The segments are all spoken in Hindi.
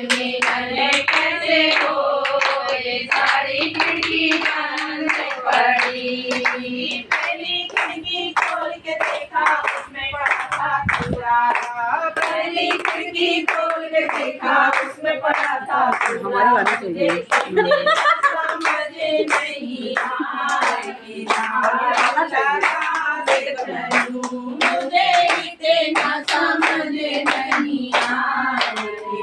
मिलन कैसे हो, ये सारी खिड़की बंद पड़ी। पहली खिड़की खोल के देखा उसमें पड़ा था पूरा, पहली खिड़की खोल के देखा उसमें पड़ा था पूरा। मुझे समझ नहीं आई मुझे इतना समझ नहीं आई,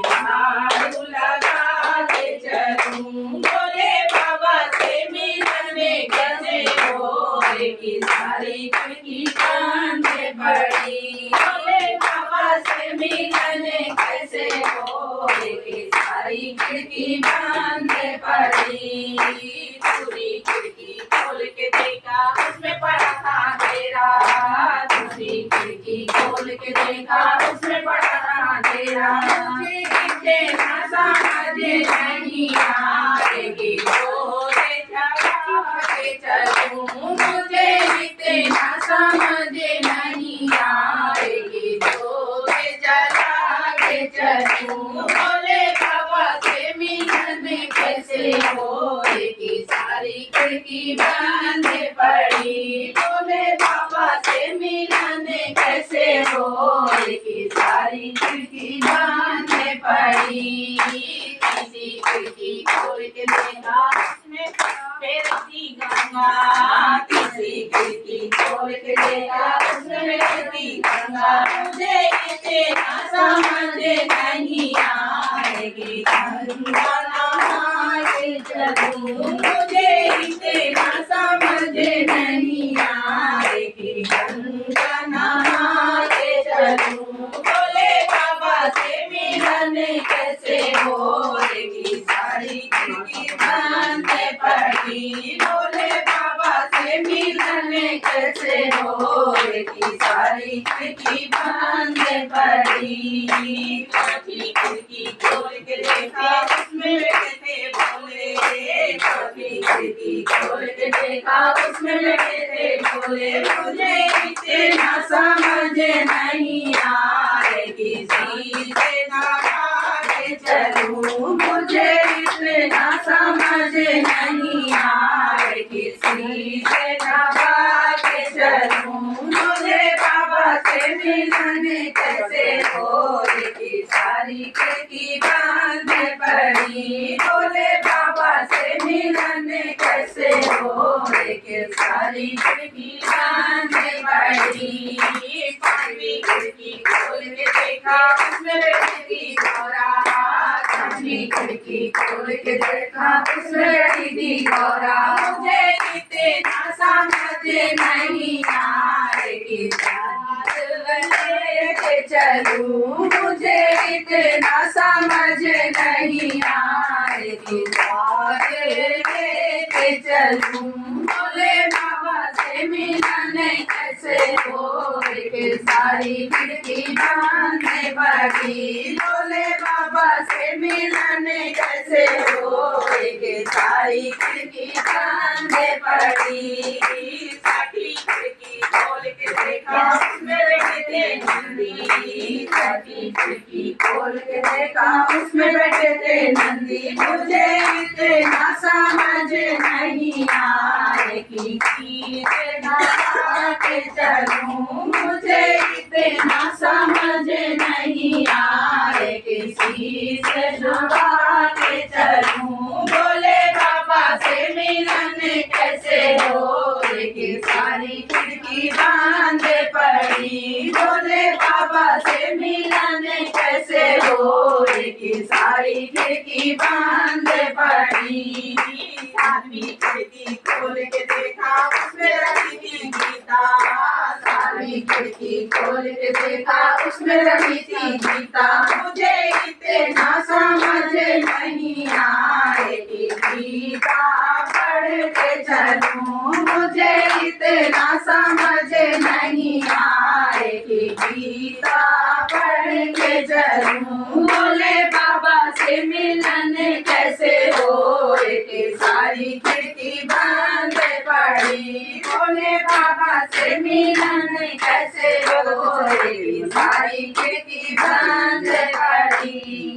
झाड़ू लगा के चलूं। बोले बाबा से मिलने कैसे हो, की सारी खिड़की बंद पड़ी। बोले बाबा से मिलने कैसे हो, की सारी खिड़की बंद पड़ी। पूरी खिड़की खोल के देखा उसमें पड़ा था अंधेरा, दूसरी खिड़की खोल के देखा उसमें पड़ा था अंधेरा। मुझे इतना समझ नहीं आएगी, बोले चला के चलूं। मुझे इतना समझ नहीं आएगी, बोले चला के चलूं। बोले बाबा से मिलने कैसे हो, की सारी खिड़की बंद पड़ी। बोले बाबा से मिलने कैसे हो, की सारी खिड़की बंद पड़ी। किसी खिड़की खोल के देखा उसमें बहती गंगा, किसी खिड़की खोल के देखा उसमें बहती गंगा। मुझे इतना समझ नहीं आएगी, गंगा नहाए चलूं। मुझे इतना समझ नहीं आएगी, गंगा नहाए चलूं। बोले बाबा से मिलने कैसे हो, की सारी खिड़की बंद पड़ी। बोले बाबा से मिलने कैसे हो, की सारी खिड़की बंद पड़ी। चौथी खिड़की खोल के देखा उसमें बैठे भोले, चौथी खिड़की खोल के देखा उसमें बैठे भोले। मुझे इतना समझ नहीं आएगी, सीधे नहा के चलूं। मुझे इतना समझ नहीं आएगी, सीधे नहा के चलूं। बोले बाबा से मिलने कैसे हो, की सारी खिड़की बंद पड़ी। बोले बाबा से मिलने कैसे हो, की सारी खिड़की बंद पड़ी। पांचवी खिड़की खोल के देखा उसमें बैठी थी गौरा, छठवीं खिड़की खोल के देखा उसमें बैठी थी गौरा। मुझे इतना समझ नहीं आएगी, लेके चलूं। मुझे इतना समझ नहीं आएगी, लेके चलूं। बोले बाबा से मिलने कैसे हो, के सारी खिड़की बंद पड़ी। बोले बाबा से मिलने कैसे हो, के सारी खिड़की बंद पड़ी। छठी खिड़की खोल के देखा उसमें बैठे थे नंदी, छठी खिड़की खोल के देखा उसमें बैठे थे नंदी। मुझे इतना समझ नहीं आएगी, सीधे नहा के चलूं। मुझे इतना समझ नहीं आएगी, सीधे नहा के चलूं। बोले बाबा से मिलने कैसे हो, की सारी खिड़की बंद पड़ी। बोले बाबा से मिलने कैसे हो, की सारी खिड़की बंद पड़ी। सातवीं खिड़की खोल के देखा उसमें रखी थी गीता, सातवीं खिड़की खोल के देखा उसमें रखी थी गीता। मुझे इतना समझ नहीं आएगी, गीता पढ़ के चलूं। मुझे इतना समझ नहीं आएगी, गीता पढ़ के चलूं। बोले बाबा से मिलने कैसे हो, के सारी खिड़की बंद पड़ी। बोले बाबा से मिलने कैसे हो, की सारी खिड़की बंद पड़ी।